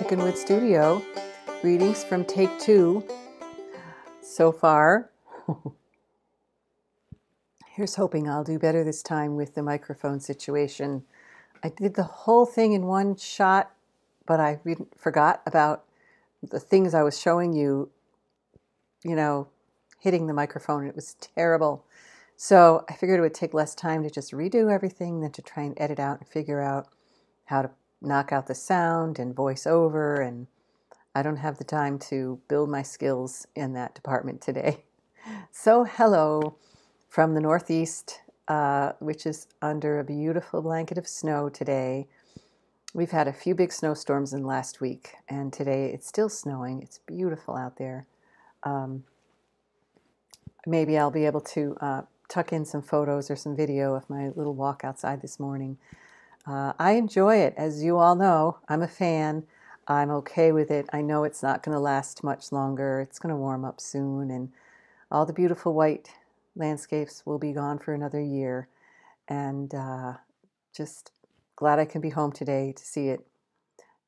Chickenwood studio. Greetings from take 2 so far. Here's hoping I'll do better this time with the microphone situation. I did the whole thing in one shot, but I forgot about the things I was showing you, hitting the microphone. It was terrible. So I figured it would take less time to just redo everything than to try and edit out and figure out how to knock out the sound and voice over, and I don't have the time to build my skills in that department today. So hello from the Northeast, which is under a beautiful blanket of snow today. We've had a few big snowstorms in last week, and today it's still snowing. It's beautiful out there. Maybe I'll be able to tuck in some photos or some video of my little walk outside this morning. I enjoy it. As you all know, I'm a fan. I'm okay with it. I know it's not going to last much longer. It's going to warm up soon, and all the beautiful white landscapes will be gone for another year. And just glad I can be home today to see it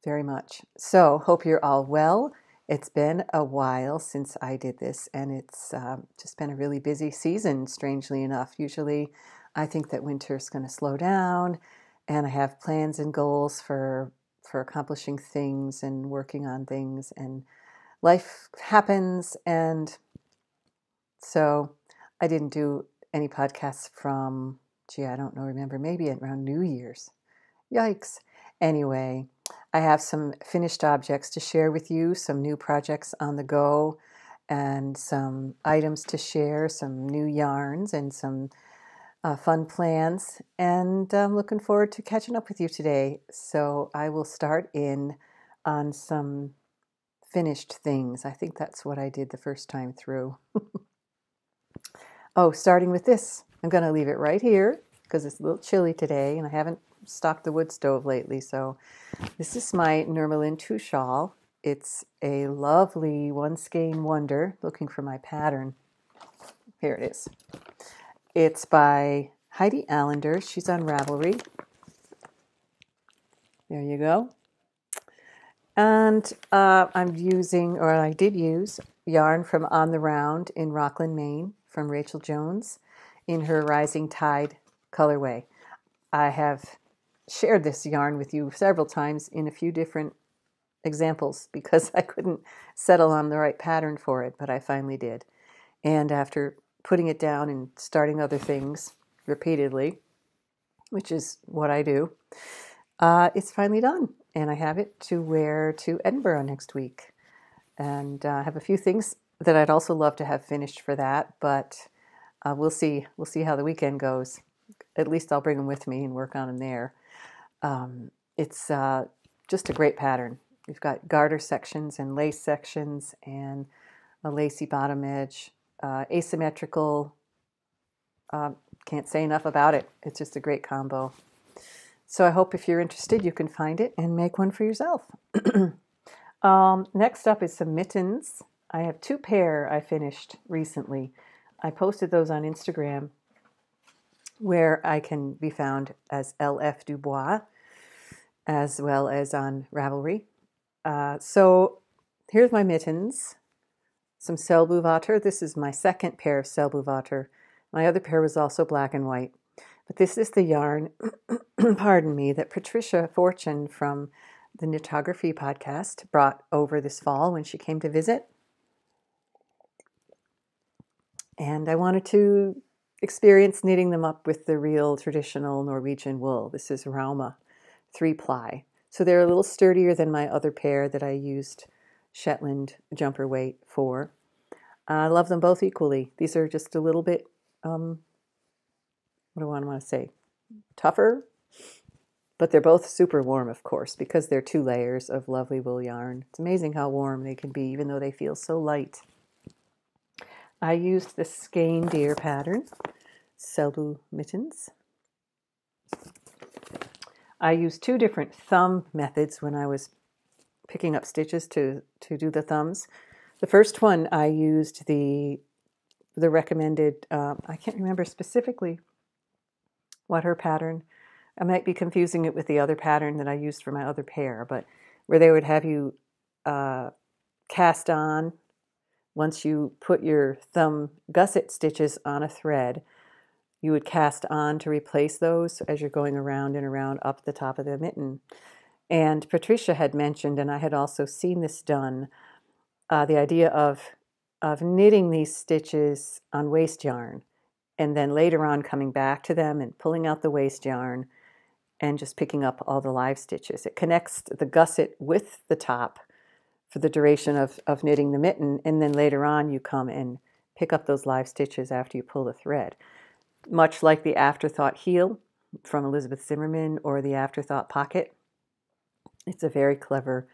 very much. So, hope you're all well. It's been a while since I did this, and it's just been a really busy season, strangely enough. Usually, I think that winter's going to slow down, and I have plans and goals for accomplishing things and working on things, and life happens, and so I didn't do any podcasts from, I don't know, remember, maybe around New Year's. Yikes. Anyway, I have some finished objects to share with you, some new projects on the go, and some items to share, some new yarns, and some fun plans, and I'm looking forward to catching up with you today. So I will start in on some finished things. I think that's what I did the first time through. Starting with this. I'm going to leave it right here because it's a little chilly today, and I haven't stocked the wood stove lately. So this is my Nurmalin 2 shawl. It's a lovely one skein wonder. Looking for my pattern. Here it is. It's by Heidi Allender. She's on Ravelry. There you go. And I did use yarn from On the Round in Rockland, Maine, from Rachel Jones in her Rising Tide colorway. I have shared this yarn with you several times in a few different examples because I couldn't settle on the right pattern for it, but I finally did. And after putting it down and starting other things repeatedly, which is what I do, it's finally done. And I have it to wear to Edinburgh next week. And I have a few things that I'd also love to have finished for that, but we'll see. We'll see how the weekend goes. At least I'll bring them with me and work on them there. It's just a great pattern. We've got garter sections and lace sections and a lacy bottom edge. Asymmetrical, can't say enough about it. It's just a great combo. So I hope if you're interested, you can find it and make one for yourself. Next up is some mittens. I have 2 pair I finished recently. I posted those on Instagram, where I can be found as LF Dubois, as well as on Ravelry. So here's my mittens. Some Selbluvater. This is my second pair of Selbluvater. My other pair was also black and white. But this is the yarn, pardon me, that Patricia Fortune from the Knitography podcast brought over this fall when she came to visit. And I wanted to experience knitting them up with the real traditional Norwegian wool. This is Rauma 3-ply. So they're a little sturdier than my other pair that I used Shetland jumper weight for. I love them both equally. These are just a little bit, what do I want to say, tougher, but they're both super warm, of course, because they're 2 layers of lovely wool yarn. It's amazing how warm they can be, even though they feel so light. I used the Skein Deer pattern, Selblu mittens. I used 2 different thumb methods when I was picking up stitches to do the thumbs. The first one I used the recommended, I can't remember specifically what her pattern, I might be confusing it with the other pattern that I used for my other pair, but where they would have you cast on. Once you put your thumb gusset stitches on a thread, you would cast on to replace those as you're going around and around up the top of the mitten. And Patricia had mentioned, and I had also seen this done, the idea of knitting these stitches on waste yarn, and then later on coming back to them and pulling out the waste yarn and just picking up all the live stitches. It connects the gusset with the top for the duration of knitting the mitten, and then later on you come and pick up those live stitches after you pull the thread. Much like the Afterthought Heel from Elizabeth Zimmerman or the Afterthought Pocket. It's a very clever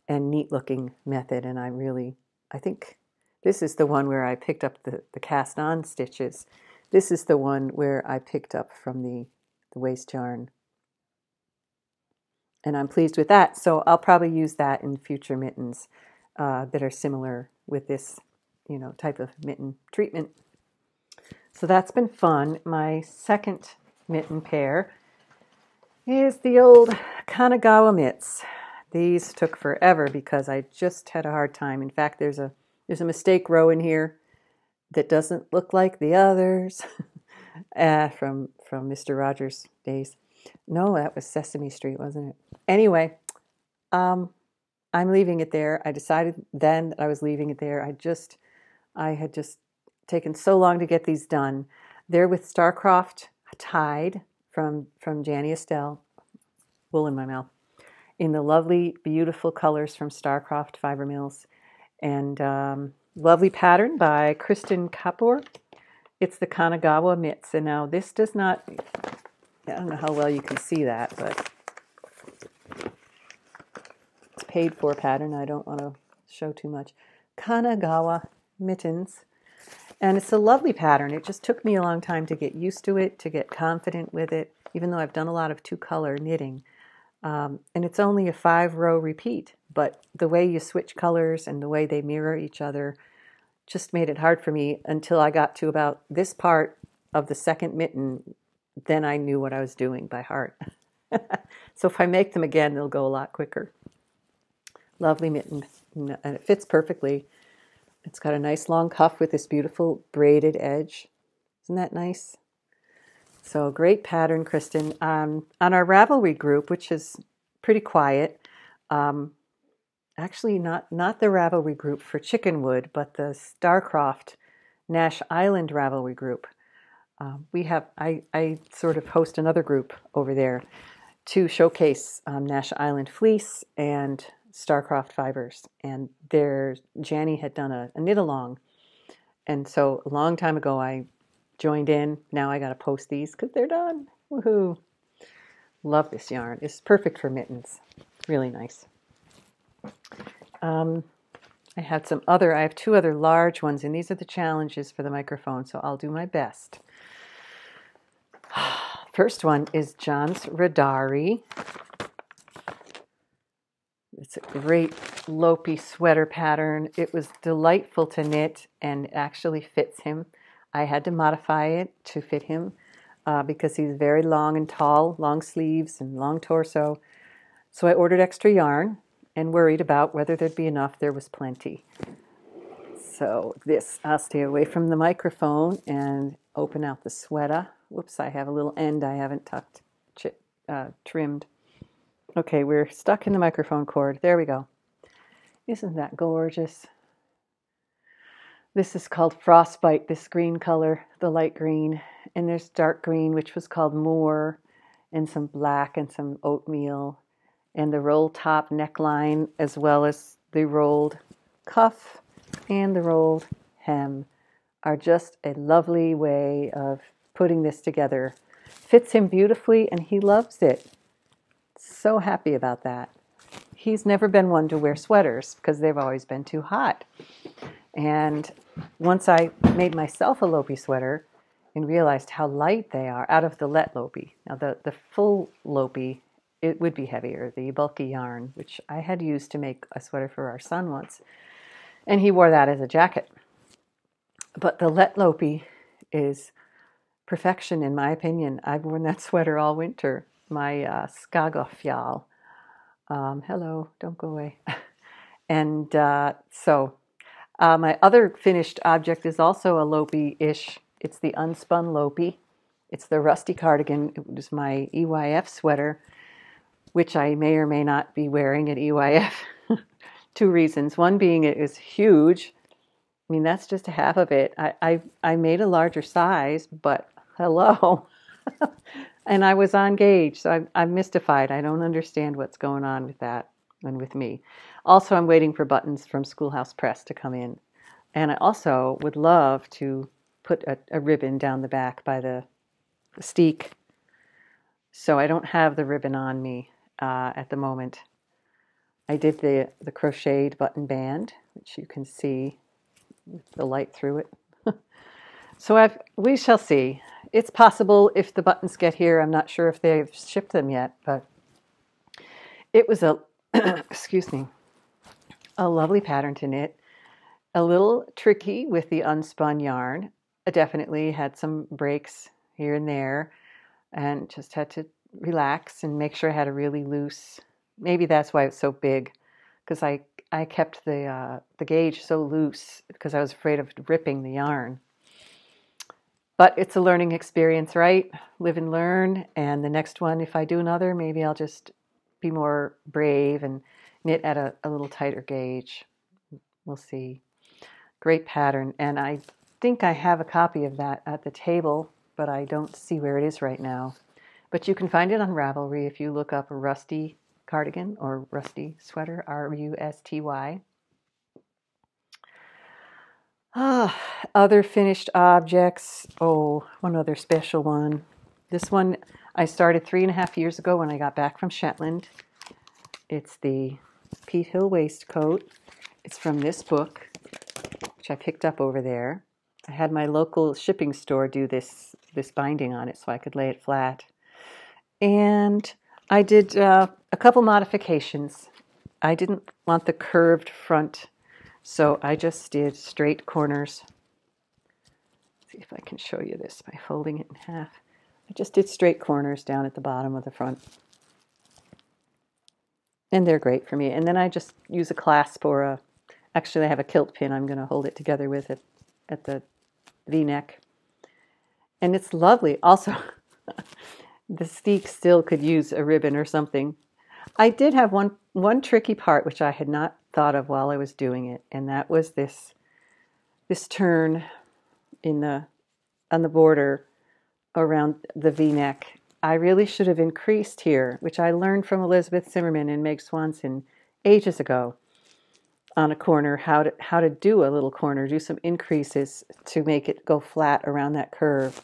and neat looking method, and I think this is the one where I picked up the cast on stitches. This is the one where I picked up from the waste yarn. And I'm pleased with that, so I'll probably use that in future mittens that are similar with this, type of mitten treatment. So that's been fun. My second mitten pair is the old Kanagawa mitts. These took forever because I just had a hard time. In fact, there's a mistake row in here that doesn't look like the others from Mr. Rogers' days. No, that was Sesame Street, wasn't it? Anyway, I'm leaving it there. I decided then that I was leaving it there. I had just taken so long to get these done. They're with Starcroft Tide from Janny Estelle, wool in my mouth, in the lovely, beautiful colors from Starcroft Fiber Mills, and lovely pattern by Kristen Kapoor. It's the Kanagawa mitts, and now this does not, I don't know how well you can see that, but it's paid for pattern. I don't want to show too much. Kanagawa mittens. And it's a lovely pattern. It just took me a long time to get used to it, to get confident with it, even though I've done a lot of 2-color knitting. And it's only a 5-row repeat, but the way you switch colors and the way they mirror each other just made it hard for me until I got to about this part of the second mitten. Then I knew what I was doing by heart. So if I make them again, they'll go a lot quicker. Lovely mitten, and it fits perfectly. It's got a nice long cuff with this beautiful braided edge. Isn't that nice? So great pattern, Kristen. On our Ravelry group, which is pretty quiet, actually not the Ravelry group for Chickenwood, but the Starcroft Nash Island Ravelry group. I sort of host another group over there to showcase Nash Island fleece and Starcroft fibers, and Janny had done a knit along, and so a long time ago I joined in. Now I got to post these because they're done. Woohoo! Love this yarn. It's perfect for mittens. Really nice. I have 2 other large ones, and these are the challenges for the microphone, so I'll do my best. First one is John's Radari. It's a great lopey sweater pattern. It was delightful to knit and actually fits him. I had to modify it to fit him because he's very long and tall, long sleeves and long torso. So I ordered extra yarn and worried about whether there'd be enough. There was plenty. So I'll stay away from the microphone and open out the sweater. Whoops, I have a little end I haven't trimmed. Okay, we're stuck in the microphone cord. There we go. Isn't that gorgeous? This is called Frostbite, this green color, the light green. And there's dark green, which was called Moor, and some black and some oatmeal. And the roll top neckline, as well as the rolled cuff and the rolled hem, are just a lovely way of putting this together. Fits him beautifully, and he loves it. So happy about that. He's never been one to wear sweaters because they've always been too hot. And once I made myself a Lopi sweater and realized how light they are out of the Let Lopi. Now the full Lopi, it would be heavier, the bulky yarn, which I had used to make a sweater for our son once. And he wore that as a jacket. But the Let Lopi is perfection in my opinion. I've worn that sweater all winter. My Skagafjall Hello, don't go away. And my other finished object is also a Lopi-ish. It's the unspun Lopi. It's the rusty cardigan. It was my EYF sweater, which I may or may not be wearing at EYF. Two reasons. One being it is huge. I mean, that's just half of it. I made a larger size, but hello. And I was on gauge, so I'm mystified. I don't understand what's going on with that and with me. Also, I'm waiting for buttons from Schoolhouse Press to come in. And I also would love to put a ribbon down the back by the steek. So I don't have the ribbon on me at the moment. I did the crocheted button band, which you can see with the light through it. So we shall see. It's possible if the buttons get here. I'm not sure if they've shipped them yet, but it was a, excuse me, a lovely pattern to knit. A little tricky with the unspun yarn. I definitely had some breaks here and there and just had to relax and make sure I had a really loose, maybe that's why it's so big, because I kept the gauge so loose because I was afraid of ripping the yarn. But it's a learning experience, right? Live and learn. And the next one, if I do another, maybe I'll just be more brave and knit at a little tighter gauge. We'll see. Great pattern. And I think I have a copy of that at the table, but I don't see where it is right now. But you can find it on Ravelry if you look up a rusty cardigan or rusty sweater, R-U-S-T-Y. Other finished objects. Oh, one other special one. This one I started 3.5 years ago when I got back from Shetland. It's the Peat Hill waistcoat. It's from this book, which I picked up over there. I had my local shipping store do this binding on it so I could lay it flat. And I did a couple modifications. I didn't want the curved front, so I just did straight corners. Let's see if I can show you this by folding it in half. I just did straight corners down at the bottom of the front. And they're great for me. And then I just use a clasp or actually I have a kilt pin I'm going to hold it together with it at the V-neck. And it's lovely. Also, the steek still could use a ribbon or something. I did have one tricky part which I had not thought of while I was doing it, and that was this turn on the border around the V-neck. I really should have increased here, which I learned from Elizabeth Zimmerman and Meg Swanson ages ago on a corner, how to do a little corner, do some increases to make it go flat around that curve.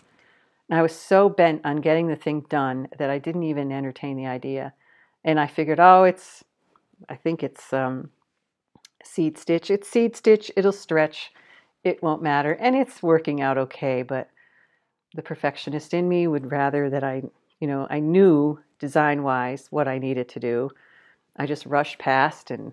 And I was so bent on getting the thing done that I didn't even entertain the idea. And I figured, I think it's seed stitch. It's seed stitch. It'll stretch. It won't matter. And it's working out okay, but the perfectionist in me would rather that I knew design-wise what I needed to do. I just rushed past and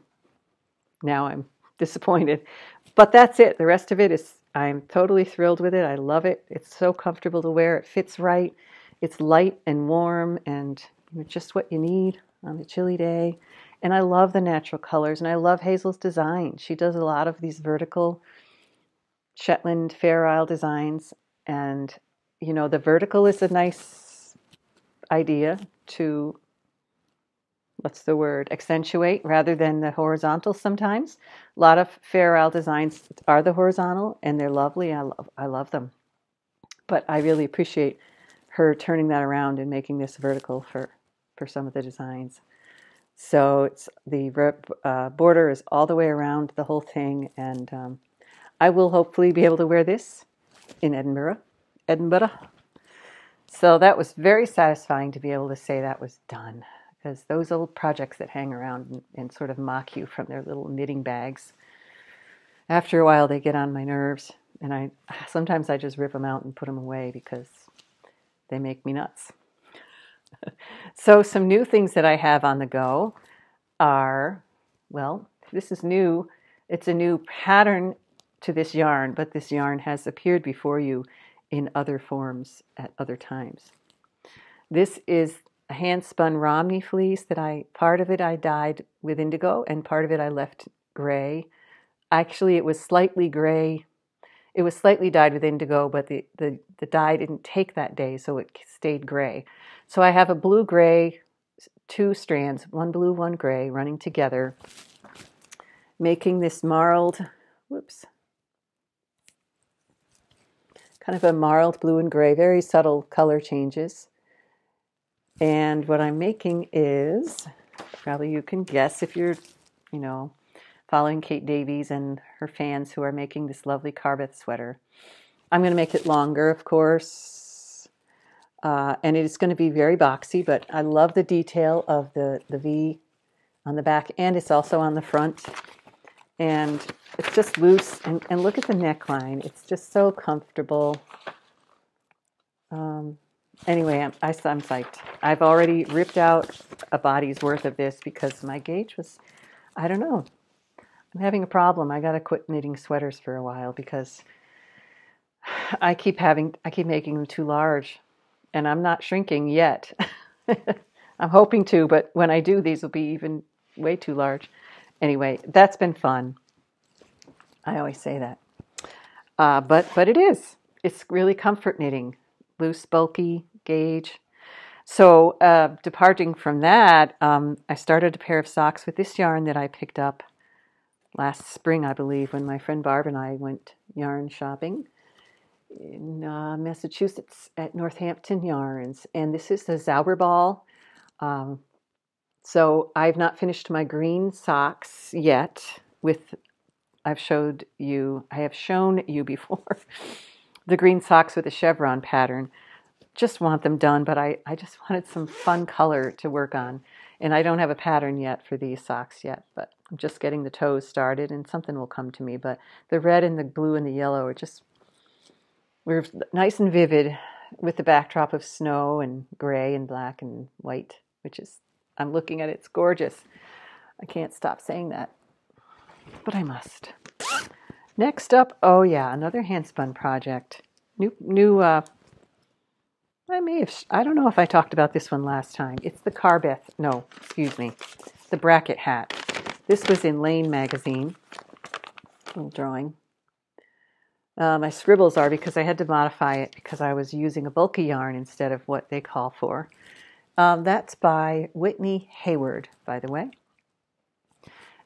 now I'm disappointed. But that's it. The rest of it is, I'm totally thrilled with it. I love it. It's so comfortable to wear. It fits right. It's light and warm and just what you need on a chilly day. And I love the natural colors, and I love Hazel's design. She does a lot of these vertical Shetland Fair Isle designs, and the vertical is a nice idea to, accentuate rather than the horizontal sometimes. A lot of Fair Isle designs are the horizontal, and they're lovely. I love them. But I really appreciate her turning that around and making this vertical for some of the designs. So it's the border is all the way around the whole thing, and I will hopefully be able to wear this in Edinburgh. So that was very satisfying to be able to say that was done, because those old projects that hang around and sort of mock you from their little knitting bags, after a while they get on my nerves, and sometimes I just rip them out and put them away because they make me nuts. So some new things that I have on the go are, this is new. It's a new pattern to this yarn, but this yarn has appeared before you in other forms at other times. This is a hand-spun Romney fleece that part of it I dyed with indigo and part of it I left gray. Actually, it was slightly gray. It was slightly dyed with indigo, but the dye didn't take that day, so it stayed gray. So I have a blue-gray, 2 strands, one blue, one gray, running together, making this marled, kind of a marled blue and gray, very subtle color changes. And what I'm making is, probably you can guess if you're, following Kate Davies and her fans who are making this lovely Carbeth sweater. I'm going to make it longer, of course, and it is going to be very boxy, but I love the detail of the V on the back, and it's also on the front, and it's just loose, and look at the neckline. It's just so comfortable. Anyway, I'm psyched. I've already ripped out a body's worth of this because my gauge was, I don't know. I'm having a problem. I got to quit knitting sweaters for a while because I keep making them too large, and I'm not shrinking yet. I'm hoping to, but when I do, these will be even way too large. Anyway, that's been fun. I always say that. But it is. It's really comfort knitting. Loose, bulky gauge. So departing from that, I started a pair of socks with this yarn that I picked up last spring, I believe, when my friend Barb and I went yarn shopping in Massachusetts at Northampton Yarns. And this is the Zauberball. So I've not finished my green socks yet. I have shown you before the green socks with the chevron pattern. Just want them done, but I just wanted some fun color to work on. And I don't have a pattern yet for these socks yet, but I'm just getting the toes started and something will come to me. But the red and the blue and the yellow we're nice and vivid with the backdrop of snow and gray and black and white, I'm looking at it, it's gorgeous. I can't stop saying that, but I must. Next up, another handspun project. I don't know if I talked about this one last time. It's the the bracket hat. This was in Lane magazine. Little drawing. My scribbles are because I had to modify it because I was using a bulky yarn instead of what they call for. That's by Whitney Hayward, by the way.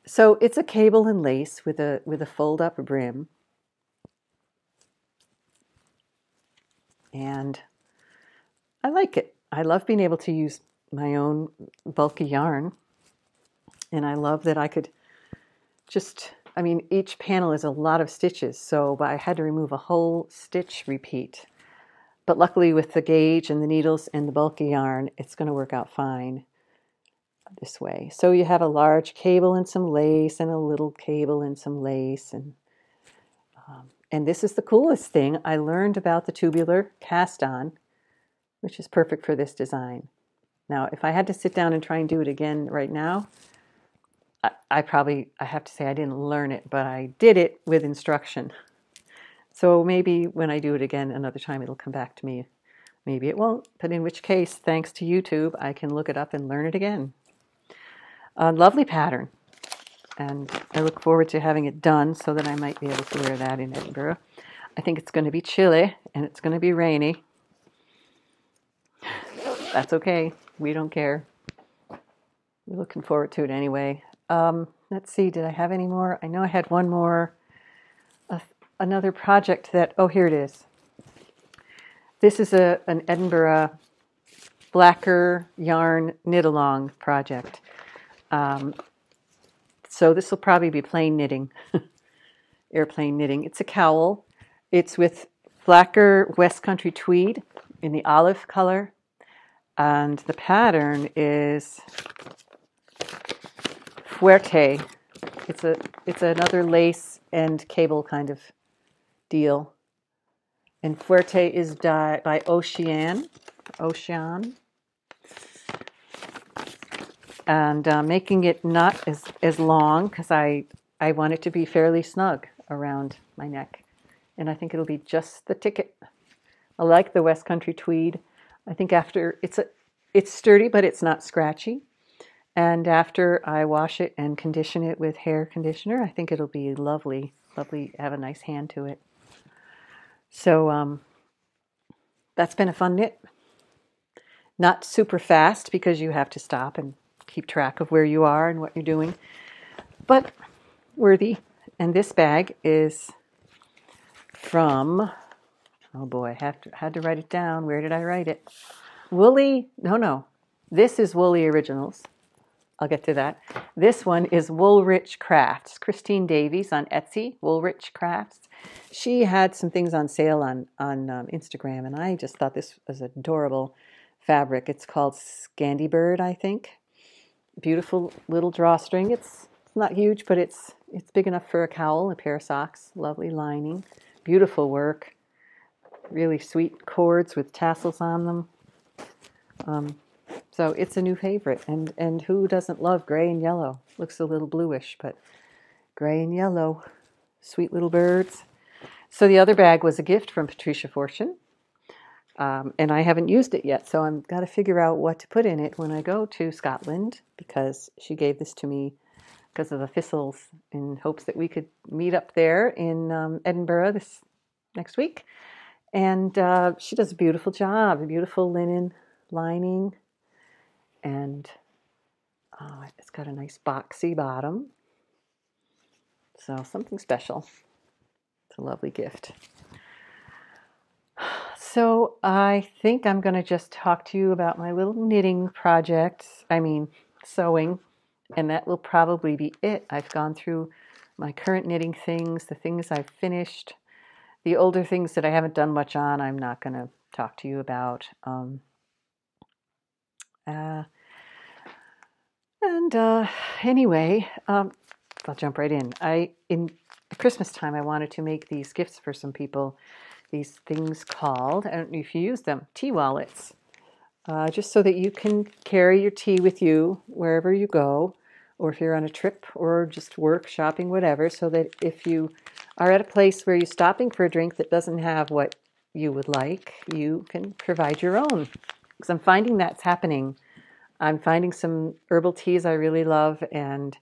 So it's a cable and lace with a fold-up brim. And I like it. I love being able to use my own bulky yarn. And I love that I could each panel is a lot of stitches, so I had to remove a whole stitch repeat. But luckily with the gauge and the needles and the bulky yarn, it's going to work out fine this way. So you have a large cable and some lace and a little cable and some lace. And this is the coolest thing. I learned about the tubular cast-on, which is perfect for this design. Now, if I had to sit down and try and do it again right now, I have to say I didn't learn it, but I did it with instruction. So maybe when I do it again another time, it'll come back to me. Maybe it won't, but in which case, thanks to YouTube, I can look it up and learn it again. A lovely pattern, and I look forward to having it done so that I might be able to wear that in Edinburgh. I think it's going to be chilly, and it's going to be rainy. That's okay. We don't care. We're looking forward to it anyway. Let's see, did I have any more? I know I had one more. Another project here it is. This is an Edinburgh blacker yarn knit-along project. So this will probably be plain knitting, airplane knitting. It's a cowl. It's with blacker West Country tweed in the olive color. And the pattern is Fuerte. It's another lace and cable kind of deal. And Fuerte is dyed by Ocean. And making it not as long because I want it to be fairly snug around my neck. And I think it'll be just the ticket. I like the West Country tweed. I think after It's sturdy, but it's not scratchy. And after I wash it and condition it with hair conditioner, I think it'll be lovely, lovely, have a nice hand to it. So that's been a fun knit. Not super fast because you have to stop and keep track of where you are and what you're doing, but worthy. And this bag is from, oh boy, I had to write it down. Where did I write it? No. This is Woolly Originals. I'll get to that. This one is Woolrich Crafts. Christine Davies on Etsy, Woolrich Crafts. She had some things on sale on Instagram, and I just thought this was adorable fabric. It's called Scandy Bird, I think. Beautiful little drawstring. It's not huge, but it's big enough for a cowl, a pair of socks. Lovely lining. Beautiful work. Really sweet cords with tassels on them. So it's a new favorite. And who doesn't love gray and yellow? Looks a little bluish, but gray and yellow. Sweet little birds. So the other bag was a gift from Patricia Fortune. And I haven't used it yet, so I've got to figure out what to put in it when I go to Scotland, because she gave this to me because of the thistles, in hopes that we could meet up there in Edinburgh this next week. And she does a beautiful job, a beautiful linen lining, and it's got a nice boxy bottom. So something special. It's a lovely gift. So I think I'm going to just talk to you about my little knitting project, sewing, and that will probably be it. I've gone through my current knitting things, the things I've finished, the older things that I haven't done much on, I'm not going to talk to you about. Anyway, I'll jump right in. In Christmas time, I wanted to make these gifts for some people. These things called, I don't know if you use them, tea wallets, just so that you can carry your tea with you wherever you go, or if you're on a trip or just work, shopping, whatever, so that if you are at a place where you're stopping for a drink that doesn't have what you would like, you can provide your own. Because I'm finding that's happening. I'm finding some herbal teas I really love, and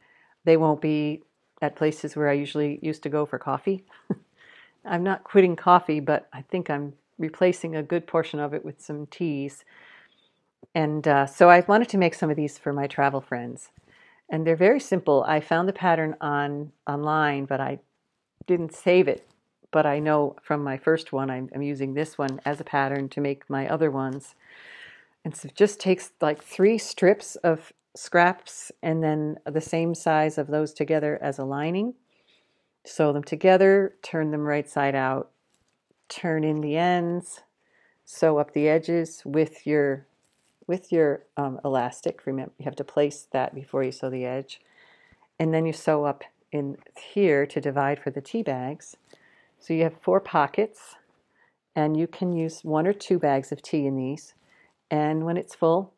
they won't be at places where I usually used to go for coffee. I'm not quitting coffee, but I think I'm replacing a good portion of it with some teas. And so I wanted to make some of these for my travel friends. And they're very simple. I found the pattern online, but I didn't save it. But I know from my first one, I'm using this one as a pattern to make my other ones. And so it just takes like 3 strips of scraps and then the same size of those together as a lining. Sew them together, turn them right side out, turn in the ends, sew up the edges with your elastic. Remember, you have to place that before you sew the edge. And then you sew up in here to divide for the tea bags. So you have 4 pockets, and you can use 1 or 2 bags of tea in these. And when it's full,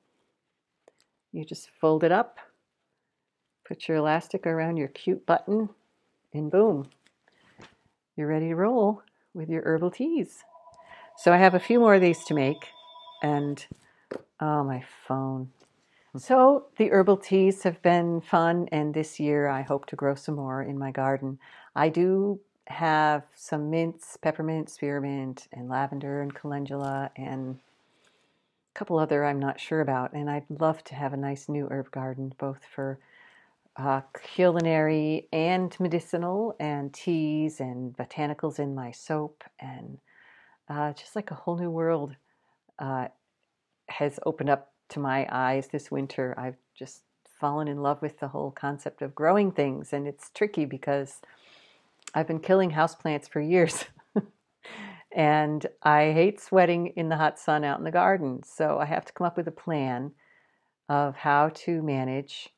you just fold it up, put your elastic around your cute button, and boom, you're ready to roll with your herbal teas. So I have a few more of these to make, and oh, my phone. So the herbal teas have been fun, and this year I hope to grow some more in my garden. I do have some mints, peppermint, spearmint, and lavender, and calendula, and a couple other I'm not sure about, and I'd love to have a nice new herb garden, both for culinary and medicinal, and teas and botanicals in my soap, and just like a whole new world has opened up to my eyes this winter. I've just fallen in love with the whole concept of growing things, and it's tricky because I've been killing houseplants for years. And I hate sweating in the hot sun out in the garden, so I have to come up with a plan of how to manage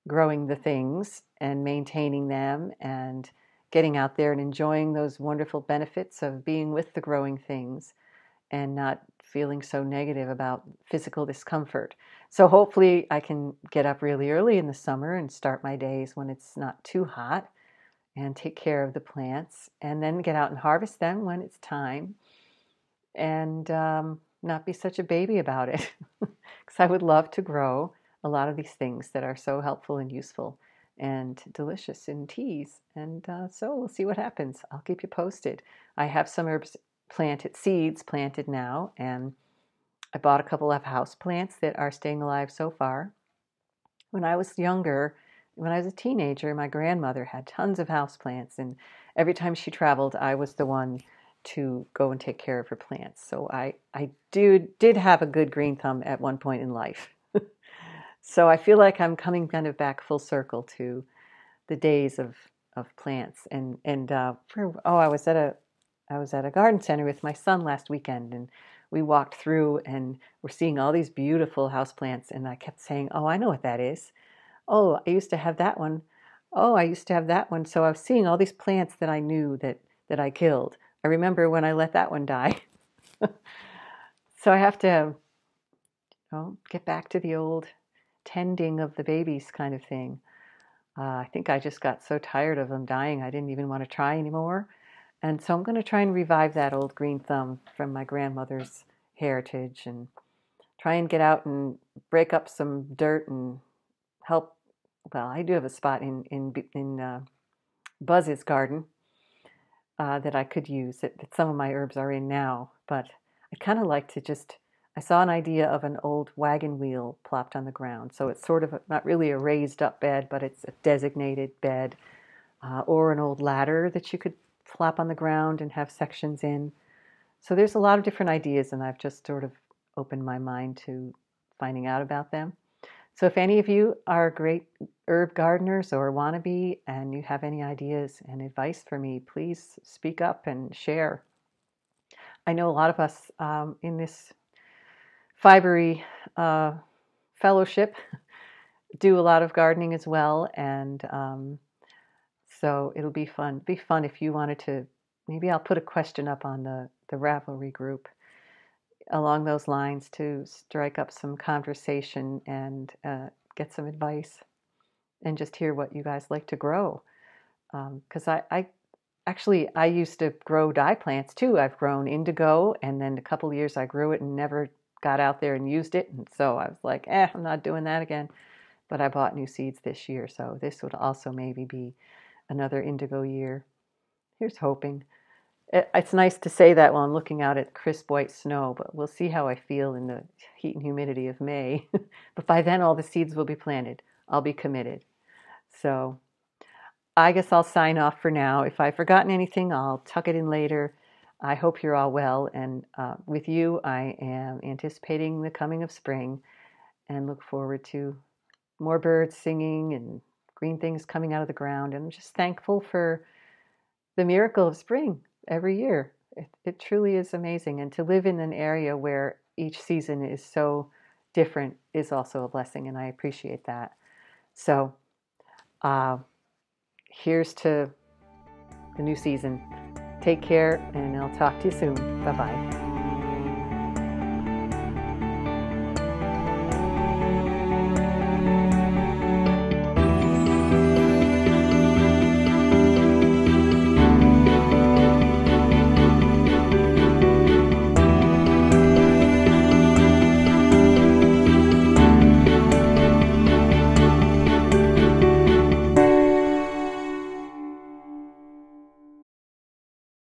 growing the things and maintaining them and getting out there and enjoying those wonderful benefits of being with the growing things and not feeling so negative about physical discomfort. So hopefully I can get up really early in the summer and start my days when it's not too hot and take care of the plants, and then get out and harvest them when it's time, and not be such a baby about it. Because because I would love to grow a lot of these things that are so helpful and useful and delicious in teas. And so we'll see what happens. I'll keep you posted. I have some seeds planted now, and I bought a couple of house plants that are staying alive so far. When I was younger, when I was a teenager, my grandmother had tons of house plants, and every time she traveled, I was the one to go and take care of her plants. So I did have a good green thumb at one point in life. So I feel like I'm coming kind of back full circle to the days of plants. I was at a garden center with my son last weekend, and we walked through and we're seeing all these beautiful houseplants, and I kept saying, "Oh, I know what that is. Oh, I used to have that one. Oh, I used to have that one." So I was seeing all these plants that I knew that I killed. I remember when I let that one die. So I have to get back to the old tending of the babies kind of thing. I think I just got so tired of them dying, I didn't even want to try anymore. And so I'm going to try and revive that old green thumb from my grandmother's heritage and try and get out and break up some dirt and help. Well, I do have a spot in Buzz's garden that I could use that some of my herbs are in now, but I'd kind of like to I saw an idea of an old wagon wheel plopped on the ground. So it's sort of not really a raised up bed, but it's a designated bed, or an old ladder that you could flop on the ground and have sections in. So there's a lot of different ideas, and I've just sort of opened my mind to finding out about them. So if any of you are great herb gardeners or want to be, and you have any ideas and advice for me, please speak up and share. I know a lot of us in this fibery fellowship do a lot of gardening as well, and so it'll be fun. Be fun if you wanted to. Maybe I'll put a question up on the Ravelry group along those lines to strike up some conversation and get some advice and just hear what you guys like to grow. Because I used to grow dye plants too. I've grown indigo, and then a couple of years I grew it and never got out there and used it. And so I was like, I'm not doing that again. But I bought new seeds this year, so this would also maybe be another indigo year. Here's hoping. It's nice to say that while I'm looking out at crisp white snow, but we'll see how I feel in the heat and humidity of May. But by then all the seeds will be planted. I'll be committed. So I guess I'll sign off for now. If I've forgotten anything, I'll tuck it in later. I hope you're all well, and with you, I am anticipating the coming of spring and look forward to more birds singing and green things coming out of the ground. And I'm just thankful for the miracle of spring every year. It truly is amazing. And to live in an area where each season is so different is also a blessing, and I appreciate that. So here's to the new season. Take care, and I'll talk to you soon. Bye-bye.